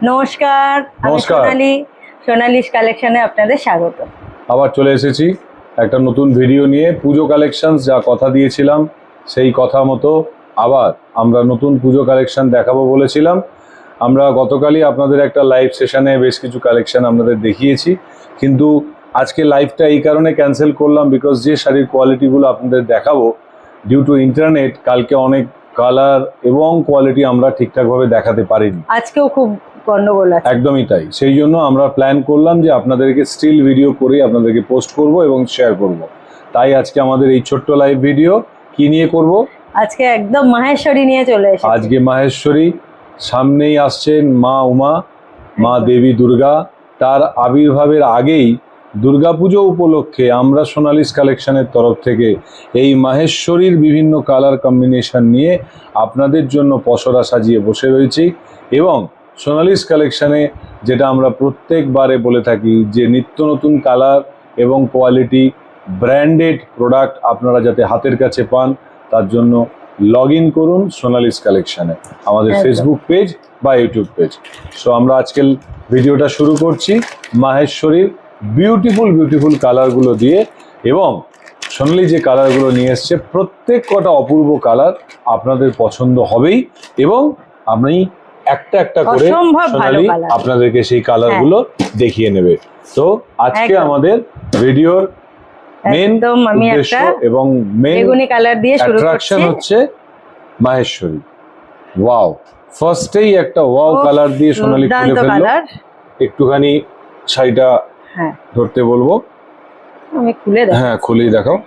নমস্কার, আমি সোনালী। সোনালীস কালেকশনে আপনাদের স্বাগত। আবার চলে এসেছি একটা নতুন ভিডিও নিয়ে। পুজো কালেকশনস যা কথা দিয়েছিলাম সেই কথা মতো আবার আমরা নতুন পুজো কালেকশন দেখাবো বলেছিলাম। আমরা গতকালই আপনাদের একটা লাইভ সেশনে বেশ কিছু কালেকশন আপনাদের দেখিয়েছি, কিন্তু আজকে লাইভটা এই কারণে ক্যান্সেল করলাম বিকজ যে শাড়ির কোয়ালিটিগুলো আপনাদের দেখাবো ডিউ টু ইন্টারনেট কালকে অনেক কালার এবং কোয়ালিটি আমরা ঠিকঠাকভাবে দেখাতে পারিনি। আজকেও খুব গন্ডগোল আছে। একদমই তাই, সেই জন্য আমরা প্ল্যান করলাম যে আপনাদেরকে স্টিল ভিডিও করে আপনাদেরকে পোস্ট করব এবং শেয়ার করব। তাই আজকে আমাদের এই ছোট্ট লাইভ ভিডিও কি নিয়ে করব? আজকে একদম মাহেশ্বরী নিয়ে চলে এসেছি। আজকে মাহেশ্বরী, সামনেই আসছেন মা উমা, মা দেবী দুর্গা। তার আবির্ভাবের আগেই দুর্গাপুজো উপলক্ষে আমরা সোনালিস কালেকশনের তরফ থেকে এই মাহেশ্বরীর বিভিন্ন কালার কম্বিনেশন নিয়ে আপনাদের জন্য পসরা সাজিয়ে বসে রয়েছি। এবং সোনালিস কালেকশনে যেটা আমরা প্রত্যেকবারে বলে থাকি যে নিত্য নতুন কালার এবং কোয়ালিটি ব্র্যান্ডেড প্রোডাক্ট আপনারা যাতে হাতের কাছে পান তার জন্য লগ ইন করুন সোনালিস কালেকশনে, আমাদের ফেসবুক পেজ বা ইউটিউব পেজ। সো আমরা আজকের ভিডিওটা শুরু করছি মাহেশ্বরীর বিউটিফুল কালারগুলো দিয়ে। এবং সোনালি যে কালারগুলো নিয়ে এসছে প্রত্যেক কটা অপূর্ব কালার আপনাদের পছন্দ হবেই, এবং আপনি একটা একটা করে সোনালি আপনাদেরকে সেই কালারগুলো দেখিয়ে নেবে। তো আজকে আমাদের ভিডিওর মেন উদ্দেশ্য এবং মেন অ্যাট্রাকশন হচ্ছে মাহেশ্বরী। ওয়াও, ফার্স্টেই একটা ওয়াও কালার দিয়ে সোনালি খুলে ফেললো। একটুখানি শাড়িটা ধরতে বলবো, আমি খুলে দেখাই। হ্যাঁ, খুলেই দেখাও।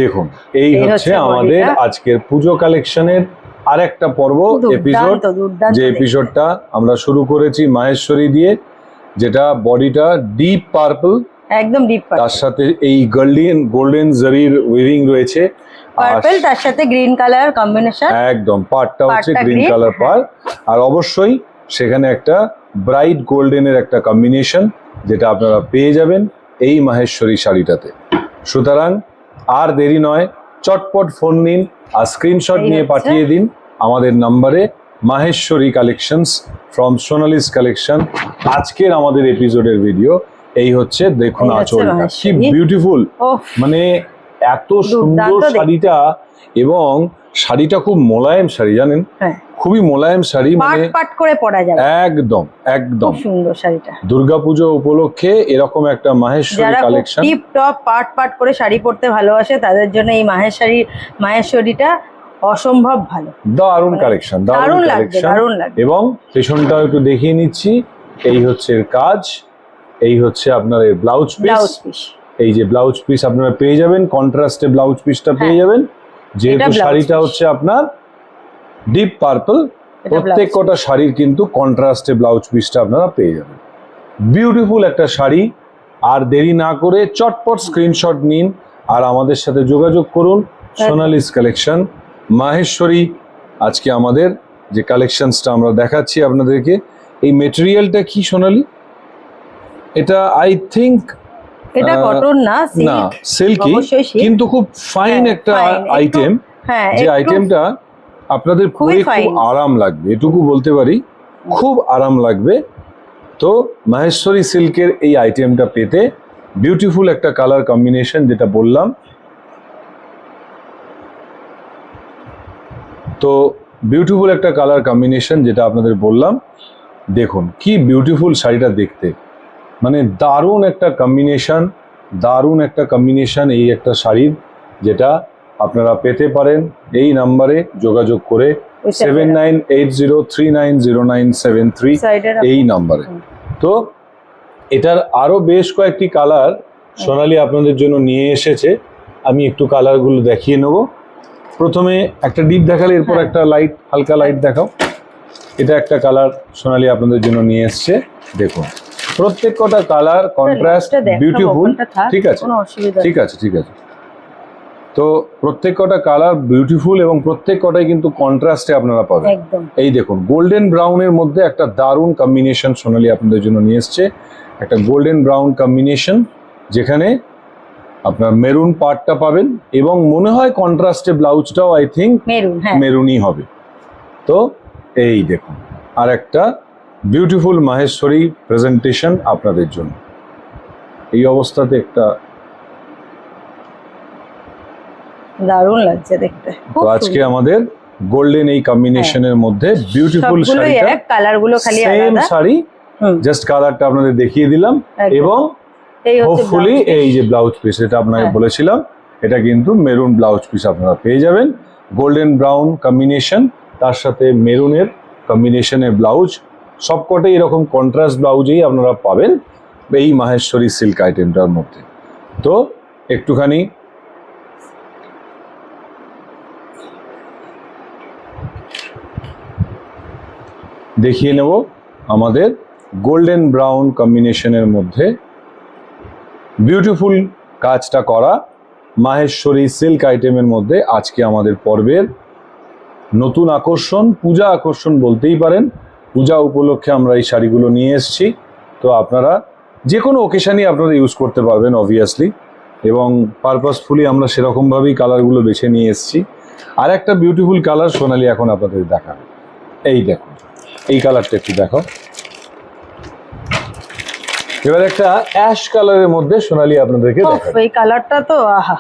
দেখুন, এই হচ্ছে আমাদের আজকের পুজো কালেকশনের আরেকটা পর্ব, এপিসোড। যে এপিসোডটা আমরা শুরু করেছি মাহেশ্বরী দিয়ে, যেটা বডিটা ডিপ পার্পল, একদম ডিপ পার্পল, তার সাথে এই গোল্ডেন জারির উইভিং রয়েছে, পার্পল তার সাথে গ্রিন কালার কম্বিনেশন। একদম পার্টটা হচ্ছে গ্রিন কালার পার্ট, আর অবশ্যই সেখানে একটা ব্রাইট গোল্ডেনের একটা কম্বিনেশন যেটা আপনারা পেয়ে যাবেন এই মাহেশ্বরী শাড়িটাতে। সুতরাং আর দেরি নয়, চটপট ফোন নিন আর স্ক্রিনশট নিয়ে পাঠিয়ে দিন আমাদের নাম্বারে Maheshwari collections from Sonali's collection. আজকের আমাদের এপিসোডের ভিডিও এই হচ্ছে, দেখুন আঁচলটা কি বিউটিফুল, মানে এত সুন্দর শাড়িটা। এবং শাড়িটা খুব মোলায়েম শাড়ি, জানেন, খুবই মোলায়েম শাড়ি, মানে পাট করে পরা যাবে। একদম একদম সুন্দর শাড়িটা। দুর্গাপুজো উপলক্ষে এরকম একটা মাহেশ্বরী কালেকশন, টিপ টপ পাট করে শাড়ি পরতে ভালোবাসে তাদের জন্য এই মাহেশ্বরীটা অসম্ভব ভালো। দারুণ কালেকশন, দারুণ কালেকশন। এবং পেছনটাও একটু দেখিয়ে নিচ্ছি। এই হচ্ছে এর কাজ, এই হচ্ছে আপনার এর ব্লাউজ পিস। এই যে ব্লাউজ পিস আপনারা পেয়ে যাবেন, কন্ট্রাস্টে ব্লাউজ পিসটা পেয়ে যাবেন, যেহেতু শাড়িটা হচ্ছে আপনার ডিপ পার্পল। প্রত্যেক কটা শাড়ির কিন্তু কন্ট্রাস্টে ব্লাউজ পিসটা আপনারা পেয়ে যাবেন। বিউটিফুল একটা শাড়ি। আর দেরি না করে চটপট স্ক্রিনশট নিন আর আমাদের সাথে যোগাযোগ করুন। সোনালিস কালেকশন মাহেশ্বরী। আজকে আমাদের যে কালেকশনসটা আমরা দেখাচ্ছি আপনাদেরকে, এই মেটেরিয়ালটা কি সোনালি? এটা আই থিঙ্ক এটা কটন না, সিল্কি, কিন্তু খুব ফাইন একটা আইটেম। যে আইটেমটা আপনাদের পরে খুব আরাম লাগবে, এটুকু বলতে পারি, খুব আরাম লাগবে। তো মাহেশ্বরী সিল্কের এই আইটেমটা পেতে বিউটিফুল একটা কালার কম্বিনেশন যেটা বললাম। তো বিউটিফুল একটা কালার কম্বিনেশন যেটা আপনাদের বললাম। দেখুন কি বিউটিফুল শাড়িটা দেখতে, মানে দারুণ একটা কম্বিনেশন এই একটা শাড়ির, যেটা আপনারা পেতে পারেন এই নাম্বারে যোগাযোগ করে 7980390973 এই নাম্বারে। তো এটার আরো বেশ কয়েকটি কালার সোনালি আপনাদের জন্য নিয়ে এসেছে, আমি একটু কালারগুলো দেখিয়ে নেব। প্রথমে একটা ডিপ দেখালে এরপর একটা লাইট, হালকা লাইট দেখাও। এটা একটা কালার সোনালি আপনাদের জন্য নিয়ে এসছে। দেখুন প্রত্যেক কটা কালার কন্ট্রাস্ট বিউটিফুল। ঠিক আছে, ঠিক আছে, ঠিক আছে। তো প্রত্যেক কটা কালার বিউটিফুল এবং প্রত্যেক কটাই কিন্তু কন্ট্রাস্টে আপনারা পাবেন। এই দেখুন গোল্ডেন ব্রাউনের মধ্যে একটা দারুণ কম্বিনেশন সোনালি আপনাদের জন্য নিয়ে এসছে, একটা গোল্ডেন ব্রাউন কম্বিনেশন, যেখানে আপনার মেরুন পার্টটা পাবেন এবং মনে হয় কন্ট্রাস্টে ব্লাউজটাও আই থিঙ্ক মেরুনই হবে। তো এই দেখুন আর একটা বিউটিফুল মাহেশ্বরী প্রেজেন্টেশন আপনাদের জন্য। এই অবস্থাতে একটা দারুণ লাগছে দেখতে, তো আজকে আমাদের গোল্ডেন এই কম্বিনেশনের মধ্যে বিউটিফুল সবগুলোই শাড়িটা, এক, কালার গুলো খালি সেম আলাদা। শাড়ি, জাস্ট কালারটা আপনাদের দেখিয়ে দিলাম। একদম। এবং এই হচ্ছে হোপফুলি blouse piece। এই যে ব্লাউজ পিস, এটা আপনাকে হ্যাঁ। বলেছিলাম, এটা কিন্তু মেরুন ব্লাউজ পিস আপনারা পেয়ে যাবেন। গোল্ডেন ব্রাউন কম্বিনেশন, তার সাথে মেরুনের কম্বিনেশনের ব্লাউজ, সবকটাই এরকম কন্ট্রাস্ট ব্লাউজেই আপনারা পাবেন এই মাহেশ্বরী সিল্ক আইটেমটার মধ্যে। তো একটুখানি দেখিয়ে নেব আমাদের গোল্ডেন ব্রাউন কম্বিনেশনের মধ্যে বিউটিফুল কাজটা করা মাহেশ্বরী সিল্ক আইটেমের মধ্যে আজকে আমাদের পর্বের নতুন আকর্ষণ, পূজা আকর্ষণ বলতেই পারেন। পূজা উপলক্ষে আমরা এই শাড়িগুলো নিয়ে এসেছি। তো আপনারা যে কোনো ওকেশানই আপনারা ইউজ করতে পারবেন অবভিয়াসলি, এবং পারপাসফুলি আমরা সেরকমভাবেই কালারগুলো বেছে নিয়ে এসেছি। আর একটা বিউটিফুল কালার সোনালি এখন আপনাদের দেখাবে, এই দেখুন, এই কালারটা একটু দেখো। এবার একটা অ্যাশ কালারের মধ্যে সোনালি আপনাদেরকে উফ, দেখাবে। এই কালারটা তো আহা,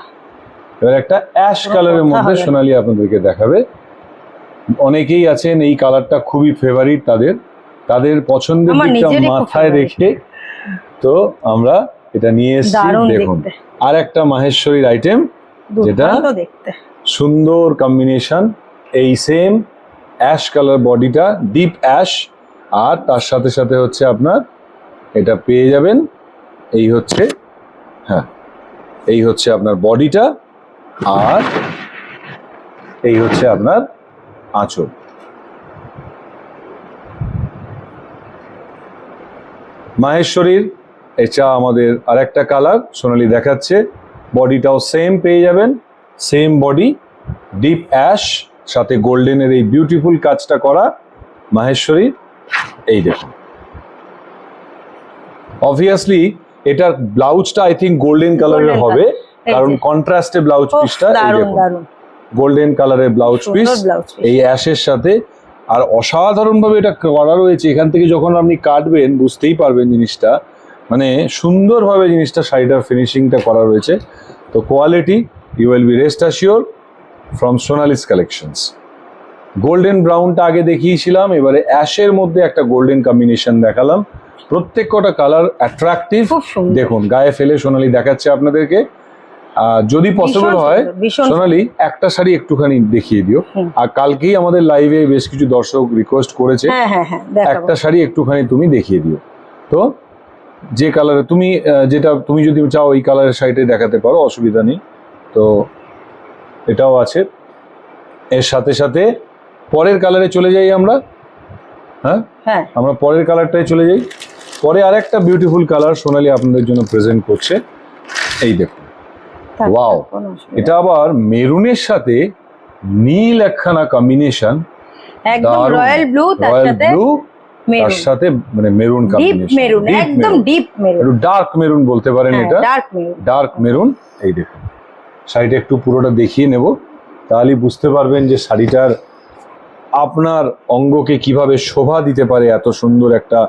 এবার একটা অ্যাশ কালারের কথা মধ্যে হবে না। সোনালি আপনাদেরকে দেখাবে। অনেকেই আছেন এই কালারটা খুবই ফেভারিট তাদের, তাদের পছন্দের আমার দিকটা নিজেরই খুব মাথায় favorite। রেখে তো আমরা এটা নিয়ে এসেছি। দারুণ দেখুন, দেখতে, আর একটা মাহেশ্বরীর আইটেম, যেটা দুর্দান্ত দেখতে। সুন্দর কম্বিনেশন, এই সেম অ্যাশ কালার বডিটা, ডিপ অ্যাশ, আর তার সাথে সাথে হচ্ছে আপনার এটা পেয়ে যাবেন, এই হচ্ছে, হ্যাঁ, এই হচ্ছে আপনার বডিটা, আর এই হচ্ছে আপনার আঁচল। মাহেশ্বরীর এটা আমাদের আরেকটা কালার সোনালি দেখাচ্ছে, বডিটাও সেম পেয়ে যাবেন, সেম বডি, ডিপ অ্যাশ, সাথে গোল্ডেনের এই বিউটিফুল কাজটা করা মাহেশ্বরীর। এই দেখুন, অবভিয়াসলি এটার ব্লাউজটা আই থিঙ্ক গোল্ডেন কালারের Golden হবে, এই কারণ যে। কন্ট্রাস্টে ব্লাউজ উফ, পিসটা, এই দারুণ দেখুন, দারুণ গোল্ডেন কালারের ব্লাউজ সুন্দর পিস blouse piece। এই অ্যাশের সাথে। আর অসাধারণভাবে এটা করা রয়েছে, এখান থেকে যখন আপনি কাটবেন বুঝতেই পারবেন জিনিসটা, মানে সুন্দরভাবে জিনিসটা শাড়িটার ফিনিশিংটা করা রয়েছে। তো quality you will be rest assure from Sonali's collections. Golden ব্রাউনটা আগে দেখিয়েছিলাম, এবারে অ্যাশের মধ্যে একটা গোল্ডেন কম্বিনেশন দেখালাম। প্রত্যেক কটা কালার অ্যাট্রাকটিভ, খুব সুন্দর। দেখুন গায়ে ফেলে সোনালি দেখাচ্ছে আপনাদেরকে। যদি পসিবল ভীষণ হয় সুন্দর, ভীষণ সোনালি একটা শাড়ি একটুখানি দেখিয়ে দিও। হুম। আর কালকেই আমাদের লাইভে বেশ কিছু দর্শক রিকোয়েস্ট করেছে হ্যাঁ হ্যাঁ হ্যাঁ, দেখাবো। একটা শাড়ি একটুখানি তুমি দেখিয়ে দিও। তো যে কালারে তুমি যেটা তুমি যদি চাও এই কালারের শাড়িটাই দেখাতে পারো, অসুবিধা নেই। তো এটাও আছে। এর সাথে সাথে পরের কালারে চলে যাই আমরা। হ্যাঁ, হ্যাঁ, আমরা পরের কালারটায় চলে যাই। পরে আরেকটা বিউটিফুল কালার সোনালি আপনাদের জন্য প্রেজেন্ট করছে, এই দেখুন। থাক, ওয়াও, থাক, কোনো অসুবিধা এটা আবার মেরুনের সাথে নীল একখানা কম্বিনেশন, নেই। একদম রয়্যাল ব্লু, তার রয়্যাল সাথে ব্লু, তার মেরুন, সাথে মানে মেরুন ডিপ কম্বিনেশন, মেরুন, একদম ডিপ মেরুন, একটু ডার্ক মেরুন বলতে পারেন এটা, ডার্ক মেরুন। Dark maroon. এই দেখুন, শাড়িটা একটু পুরোটা দেখিয়ে নেব, তাহলেই বুঝতে পারবেন যে শাড়িটার আপনার অঙ্গকে কিভাবে শোভা দিতে পারে। এত সুন্দর একটা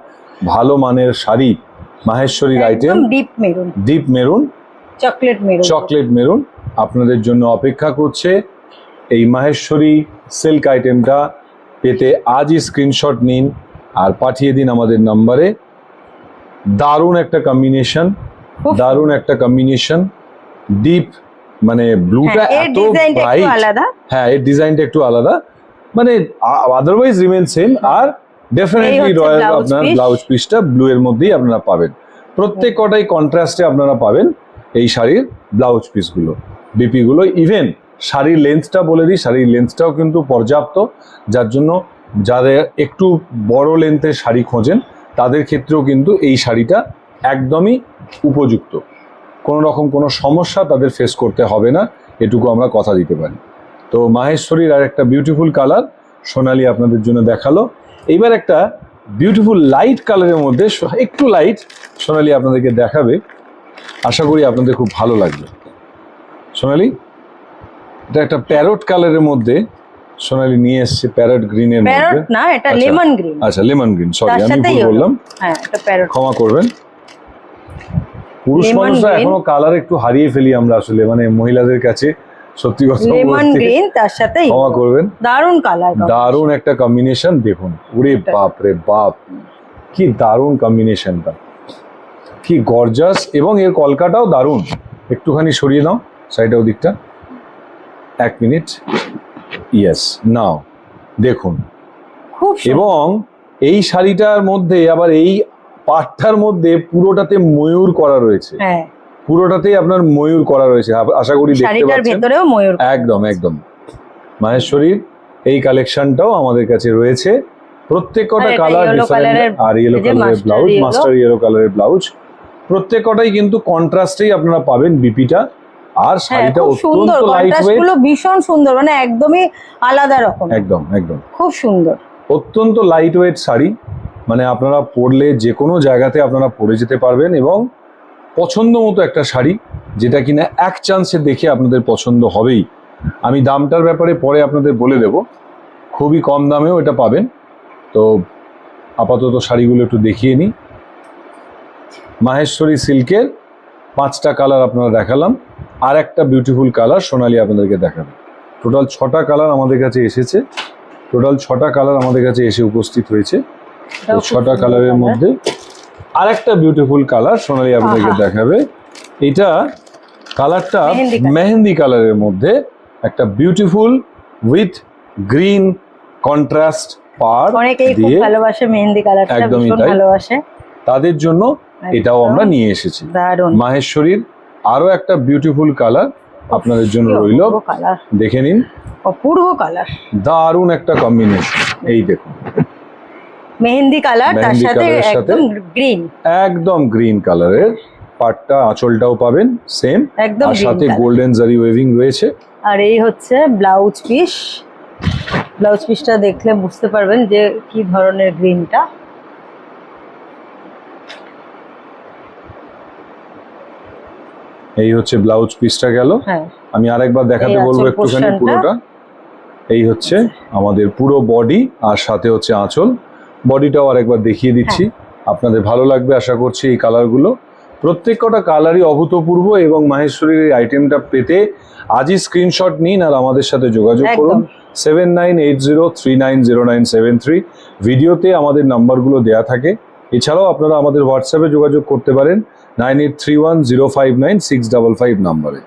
ভালো মানের শাড়ি, মাহেশ্বরীর আইটেম, একদম deep maroon, deep maroon, chocolate maroon. Chocolate maroon আপনাদের জন্য অপেক্ষা করছে। এই মাহেশ্বরী সিল্ক আইটেমটা পেতে আজই স্ক্রিনশট নিন আর পাঠিয়ে দিন আমাদের নম্বরে। দারুণ একটা কম্বিনেশন, খুব দারুণ একটা কম্বিনেশন, ডিপ মানে ব্লুটা হ্যাঁ, এর এত ডিজাইনটা একটু ব্রাইট, আলাদা। হ্যাঁ এর ডিজাইনটা একটু আলাদা, মানে আদারওয়াইজ রিমেন সেম। আর ডেফিনেটলি হচ্ছে রয়্যাল blouse আপনার piece। ব্লাউজ পিসটা ব্লু এর মধ্যেই আপনারা পাবেন। প্রত্যেক কটাই কন্ট্রাস্টে আপনারা পাবেন এই শাড়ির ব্লাউজ পিসগুলো, বিপিগুলো। ইভেন শাড়ির লেন্থটা বলে দিই, শাড়ির লেন্থটাও কিন্তু পর্যাপ্ত, যার জন্য যাদের একটু বড় লেন্থের শাড়ি খোঁজেন তাদের ক্ষেত্রেও কিন্তু এই শাড়িটা একদমই উপযুক্ত। কোনো রকম কোনো সমস্যা তাদের ফেস করতে হবে না, এটুকু আমরা কথা দিতে পারি। তো মাহেশ্বরীর আর একটা বিউটিফুল কালার সোনালি আপনাদের জন্য দেখালো। এইবার একটা বিউটিফুল লাইট কালারের মধ্যে, একটু লাইট, সোনালি আপনাদেরকে দেখাবে। আশা করি আপনাদের খুব ভালো লাগবে। সোনালি, এটা একটা প্যারোট কালারের মধ্যে সোনালি নিয়ে এসছে প্যারট গ্রিনের মধ্যে। প্যারট না, এটা আচ্ছা। Lemon green. আচ্ছা, লেমন গ্রিন, সরি তার আমি সাথেই ভুল হলো। বললাম, হ্যাঁ, এটা প্যারট। ক্ষমা করবেন। পুরুষ Lemon মানুষরা green। এখনো কালার একটু হারিয়ে ফেলি আমরা আসলে, মানে মহিলাদের কাছে সত্যি কথা লেমন বলতে, গ্রিন তার সাথে ক্ষমা করবেন। দারুণ কালার, দারুণ একটা কম্বিনেশন, দেখুন ওরে এটা। বাপ রে বাপ, কি দারুণ কম্বিনেশনটা, কি গর্জাস, এবং এর কলকাটাও দারুণ। একটুখানি সরিয়ে দাও সাইডের দিকটা, 1 মিনিট, ইয়েস, নাও দেখুন। খুব সুন্দর। এবং এই শাড়িটার মধ্যে আবার এই পাটটার মধ্যে পুরোটাতে ময়ূর করা রয়েছে, হ্যাঁ, পুরোটাতেই আপনার ময়ূর করা রয়েছে, আশা করি দেখতে শাড়িটার পাচ্ছেন। ভেতরেও ময়ূর। একদম একদম মাহেশ্বরীর এই কালেকশনটাও আমাদের কাছে রয়েছে, প্রত্যেক কটা আর এটা কালার yellow ডিফারেন্ট, colour-এর, আর ইয়েলো এই যে কালারের mustard blouse, yellow। Master yellow কালারের ব্লাউজ, প্রত্যেক কটাই কিন্তু কন্ট্রাস্টেই আপনারা পাবেন বিপিটা। আর হ্যাঁ, শাড়িটা খুব সুন্দর, অত্যন্ত লাইট কন্ট্রাস্ট ওয়েট, গুলো ভীষণ সুন্দর, মানে একদমই আলাদা রকম, একদম একদম খুব সুন্দর। অত্যন্ত লাইট ওয়েট শাড়ি, মানে আপনারা পরলে যে কোনো জায়গাতে আপনারা পরে যেতে পারবেন, এবং পছন্দ মতো একটা শাড়ি, যেটা কিনা এক চান্সে দেখে আপনাদের পছন্দ হবেই। আমি দামটার ব্যাপারে পরে আপনাদের বলে দেব, খুবই কম দামেও এটা পাবেন। তো আপাতত শাড়িগুলো একটু দেখিয়ে নিই। মাহেশ্বরী সিল্কের 5টা কালার আপনারা দেখালাম, আর একটা বিউটিফুল কালার সোনালি আপনাদেরকে দেখাবে। টোটাল 6টা কালার আমাদের কাছে এসেছে, টোটাল 6টা কালার আমাদের কাছে এসে উপস্থিত হয়েছে। তো এটাও খুব 6টা সুন্দর কালারের colour। মধ্যে আরেকটা বিউটিফুল কালার সোনালি আপনাদেরকে আহা। দেখাবে। এটা কালারটা মেহেন্দি colour। মেহেন্দি কালারের মধ্যে একটা বিউটিফুল উইথ গ্রিন কন্ট্রাস্ট পার অনেকেই খুব দিয়ে, ভালোবাসে মেহেন্দি কালারটা, একদমই ভীষণ তাই। ভালোবাসে। তাদের জন্য এটাও আমরা একদম নিয়ে এসেছি। দারুণ। মাহেশ্বরীর আরো একটা বিউটিফুল কালার আপনাদের জন্য কি রইল, অপূর্ব কালার, দেখে নিন। অপূর্ব কালার, দারুণ একটা কম্বিনেশন, এই দেখুন মেহেন্দি কালার তার মেহেন্দি সাথে colour-এর সাথে একদম গ্রিন, একদম গ্রিন কালারের পাটটা, আঁচলটাও পাবেন সেম, একদম আর green সাথে colour। গোল্ডেন জারি ওয়েভিং রয়েছে। আর এই হচ্ছে ব্লাউজ পিস। ব্লাউজ পিসটা দেখলে বুঝতে পারবেন যে কি ধরনের গ্রিনটা। এই হচ্ছে ব্লাউজ পিসটা গেল। হ্যাঁ, আমি আরেকবার দেখাতে এই বলবো আঁচল একটুখানি portion-টা। পুরোটা। এই হচ্ছে আমাদের পুরো বডি, আর সাথে হচ্ছে আঁচল। বডিটাও আরেকবার দেখিয়ে দিচ্ছি, আপনাদের ভালো লাগবে আশা করছি এই কালারগুলো। প্রত্যেক কটা কালারই অভূতপূর্ব, এবং মাহেশ্বরীর এই আইটেমটা পেতে আজই স্ক্রিনশট নিন আর আমাদের সাথে যোগাযোগ করুন। 7980390973। ভিডিওতে আমাদের নাম্বারগুলো দেয়া থাকে। এছাড়াও আপনারা আমাদের হোয়াটসঅ্যাপে যোগাযোগ করতে পারেন 9831059655 নাম্বারে।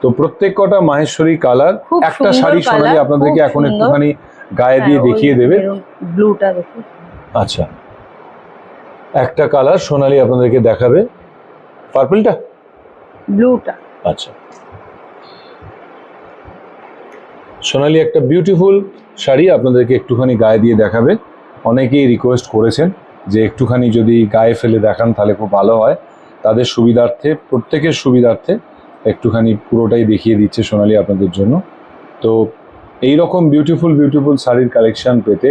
তো প্রত্যেক কটা মাহেশ্বরী কালার, খুব একটা সুন্দর শাড়ি সোনালি colour, আপনাদেরকে খুব এখন সুন্দর। একটুখানি গায়ে দিয়ে দেখিয়ে দেবে। ব্লুটা দেখুন। আচ্ছা, একটা কালার সোনালি আপনাদেরকে দেখাবে, পার্পলটা। ব্লুটা আচ্ছা, সোনালি একটা বিউটিফুল শাড়ি আপনাদেরকে একটুখানি গায়ে দিয়ে দেখাবে। অনেকেই রিকোয়েস্ট করেছেন যে একটুখানি যদি গায়ে ফেলে দেখান তাহলে খুব ভালো হয়। তাদের সুবিধার্থে, প্রত্যেকের সুবিধার্থে একটুখানি পুরোটাই দেখিয়ে দিচ্ছে সোনালি আপনাদের জন্য। তো এই রকম বিউটিফুল বিউটিফুল শাড়ির কালেকশন পেতে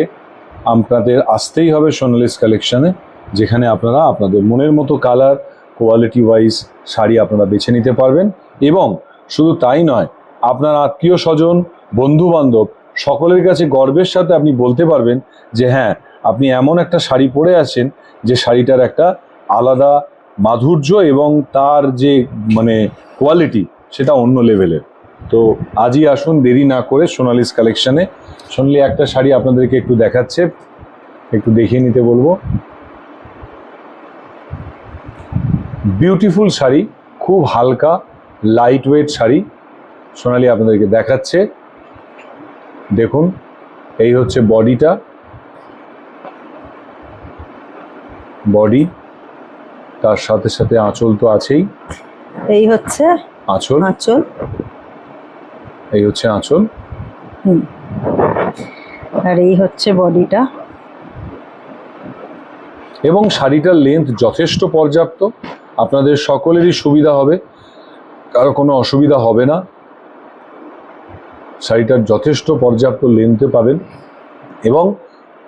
আপনাদের আসতেই হবে সোনালিস কালেকশনে, যেখানে আপনারা আপনাদের মনের মতো কালার, কোয়ালিটি ওয়াইজ শাড়ি আপনারা বেছে নিতে পারবেন। এবং শুধু তাই নয়, আপনার আত্মীয় স্বজন, বন্ধু বান্ধব সকলের কাছে গর্বের সাথে আপনি বলতে পারবেন যে হ্যাঁ, আপনি এমন একটা শাড়ি পরে আছেন যে শাড়িটার একটা আলাদা মাধুর্য এবং তার যে মানে কোয়ালিটি, সেটা অন্য লেভেলের। তো আজই আসুন, দেরি না করে সোনালিস কালেকশনে। সোনালি একটা শাড়ি আপনাদেরকে একটু দেখাচ্ছে, একটু দেখিয়ে নিতে বলবো। বিউটিফুল শাড়ি, খুব হালকা লাইট ওয়েট শাড়ি সোনালি আপনাদেরকে দেখাচ্ছে। দেখুন, এই হচ্ছে বডিটা, বডি, তার সাথে সাথে আঁচল তো আছেই। এই হচ্ছে আঁচল, আঁচল। এই হচ্ছে আঁচল। আর এই হচ্ছে বডিটা। এবং শাড়িটার লেন্থ যথেষ্ট পর্যাপ্ত, আপনাদের সকলেরই সুবিধা হবে, কারো কোনো অসুবিধা হবে না। শাড়িটার যথেষ্ট পর্যাপ্ত লেন্থে পাবেন। এবং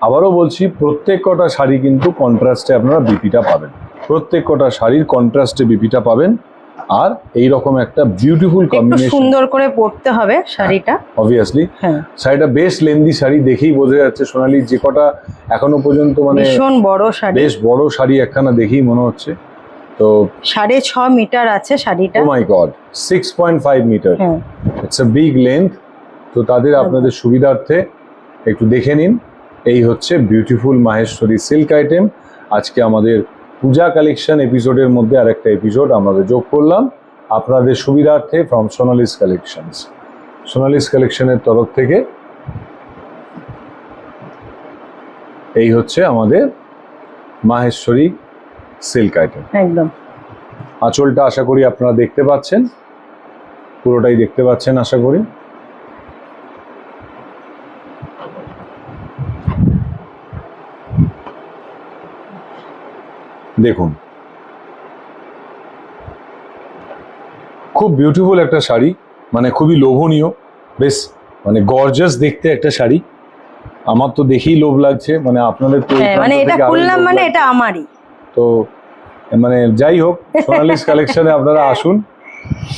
আবারও বলছি, প্রত্যেক কটা শাড়ি কিন্তু কন্ট্রাস্টে আপনারা বিপিটা পাবেন, প্রত্যেক কটা শাড়ির কন্ট্রাস্টে বিপিটা পাবেন। আর এই রকম একটা বিউটিফুল একটু কম্বিনেশন, সুন্দর করে পরতে হবে শাড়িটা। অবভিয়াসলি হ্যাঁ, শাড়িটা বেশ লেন্দি শাড়ি, দেখেই বোঝা যাচ্ছে সোনালি যে কটা এখনো পর্যন্ত মানে ভীষণ বড় শাড়ি, বেশ বড় শাড়ি একখানা দেখেই মনে হচ্ছে। তো 6.5 মিটার আছে শাড়িটা। ও মাই গড, 6.5 মিটার, হ্যাঁ, ইটস আ বিগ লেন্থ। তো তাদের আপনাদের সুবিধার্থে একটু দেখে নিন। এই হচ্ছে বিউটিফুল মাহেশ্বরী সিল্ক আইটেম। আজকে আমাদের পূজা কালেকশন এপিসোডের মধ্যে আরেকটা এপিসোড আমাদের যোগ করলাম আপনাদের সুবিধার্থে ফ্রম সোনালিস কালেকশনস। সোনালিস কালেকশনের তরফ থেকে এই হচ্ছে আমাদের মাহেশ্বরী সিল্ক আইটেম। একদম। আঁচলটা আশা করি আপনারা দেখতে পাচ্ছেন, পুরোটাই দেখতে পাচ্ছেন আশা করি। দেখুন, খুব বিউটিফুল একটা শাড়ি, মানে খুবই লোভনীয়, বেশ মানে গর্জাস দেখতে একটা শাড়ি। আমার তো দেখেই লোভ লাগছে, মানে আপনাদের তো হ্যাঁ, মানে এটা খুললাম মানে এটা আমারই। তো মানে যাই হোক, সোনালিস কালেকশনে আপনারা আসুন,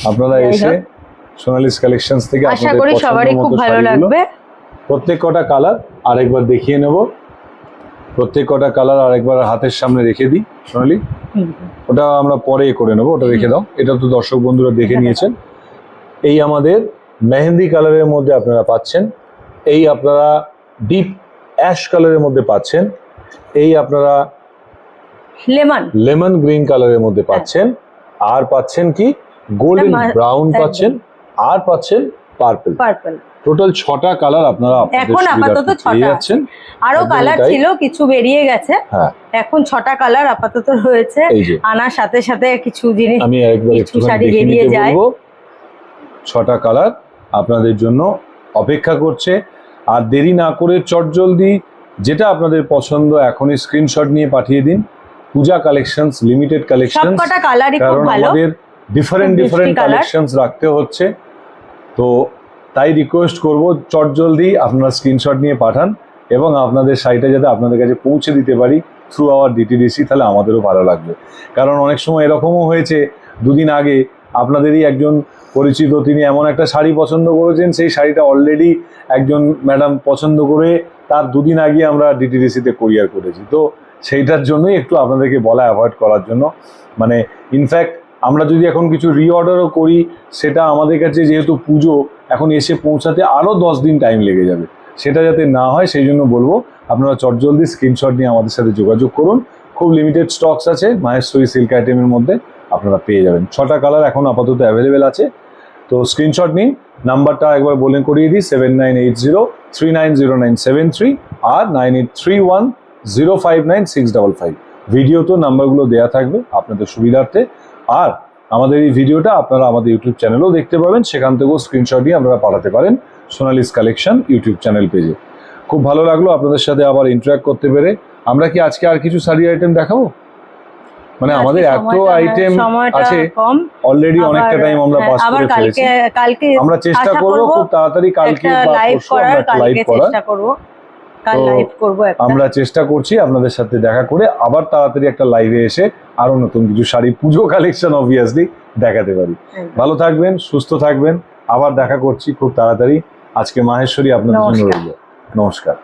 আপনারা এসে সোনালিস কালেকশনস থেকে আশা করি সবারই খুব ভালো লাগবে। প্রত্যেক কটা কালার আরেকবার দেখিয়ে নেব, প্রত্যেক কটা কালার আরেকবার হাতের সামনে রেখে দিই সোনালি। ওটা আমরা পরে করে নেবো, ওটা রেখে দাও। এটা তো দর্শক বন্ধুরা দেখে নিয়েছেন। এই আমাদের মেহেন্দি কালারের মধ্যে আপনারা পাচ্ছেন, এই আপনারা ডিপ অ্যাশ কালারের মধ্যে পাচ্ছেন, এই আপনারা লেমন গ্রিন কালারের মধ্যে পাচ্ছেন, আর পাচ্ছেন কি গোল্ডেন ব্রাউন পাচ্ছেন, আর পাচ্ছেন পার্পল। টোটাল 6টা কালার আপনারা এখন আপাতত 6টা যাচ্ছেন। আরো কালার ছিল, কিছু বেরিয়ে গেছে। হ্যাঁ, এখন 6টা কালার আপাতত রয়েছে। আনার সাথে সাথে কিছু জিনিস, আমি একবার একটু শাড়ি বেরিয়ে যায়। 6টা কালার আপনাদের জন্য অপেক্ষা করছে। আর দেরি না করে চটজলদি যেটা আপনাদের পছন্দ এখনই স্ক্রিনশট নিয়ে পাঠিয়ে দিন। পূজা কালেকশনস লিমিটেড কালেকশনস, সবকটা কালারই খুব কারণ ভালো, আমাদের ডিফারেন্ট কালেকশনস রাখতে হচ্ছে। তো তাই রিকোয়েস্ট করব চটজলদি আপনারা স্ক্রিনশট নিয়ে পাঠান এবং আপনাদের শাড়িটা যাতে আপনাদের কাছে পৌঁছে দিতে পারি থ্রু আওয়ার ডিটিডিসি, তাহলে আমাদেরও ভালো লাগবে। কারণ অনেক সময় এরকমও হয়েছে, দুদিন আগে আপনাদেরই একজন পরিচিত তিনি এমন একটা শাড়ি পছন্দ করেছেন, সেই শাড়িটা অলরেডি একজন ম্যাডাম পছন্দ করে তার দুদিন আগে আমরা ডিটিডিসিতে কোরিয়ার করেছি। তো সেইটার জন্যই একটু আপনাদেরকে বলা অ্যাভয়েড করার জন্য, মানে ইনফ্যাক্ট আমরা যদি এখন কিছু রিঅর্ডারও করি, সেটা আমাদের কাছে যেহেতু পুজো এখন এসে পৌঁছাতে আরও 10 দিন টাইম লেগে যাবে। সেটা যাতে না হয় সেই জন্য বলবো আপনারা চটজলদি স্ক্রিনশট নিয়ে আমাদের সাথে যোগাযোগ করুন। খুব লিমিটেড স্টকস আছে মাহেশ্বরী সিল্ক আইটেমের মধ্যে, আপনারা পেয়ে যাবেন। 6টা কালার এখন আপাতত অ্যাভেলেবেল আছে। তো স্ক্রিনশট নিন, নাম্বারটা একবার বলে করিয়ে দিই 7980390973 আর 9831059655। ভিডিও তো নাম্বারগুলো দেওয়া থাকবে আপনাদের সুবিধার্থে। আর আমাদের এই ভিডিওটা আপনারা আমাদের ইউটিউব চ্যানেলেও দেখতে পাবেন, সেখান থেকেও স্ক্রিনশট নিয়ে আপনারা পাঠাতে পারেন সোনালিস কালেকশন ইউটিউব চ্যানেল পেজে। খুব ভালো লাগলো আপনাদের সাথে আবার ইন্টারাক্ট করতে পেরে। আমরা কি আজকে আর কিছু শাড়ি আইটেম দেখাবো? মানে আমাদের এত আইটেম আছে অলরেডি, অনেকটা টাইম আমরা পাস করে ফেলেছি। আমরা চেষ্টা করব খুব তাড়াতাড়ি কালকে বা পরশু আমরা লাইভ করার। আমরা চেষ্টা করছি আপনাদের সাথে দেখা করে আবার তাড়াতাড়ি একটা লাইভে এসে আরো নতুন কিছু শাড়ি পুজো কালেকশন অবভিয়াসলি দেখাতে পারি। ভালো থাকবেন, সুস্থ থাকবেন, আবার দেখা করছি খুব তাড়াতাড়ি। আজকে মাহেশ্বরী আপনাদের জন্য রইল। নমস্কার।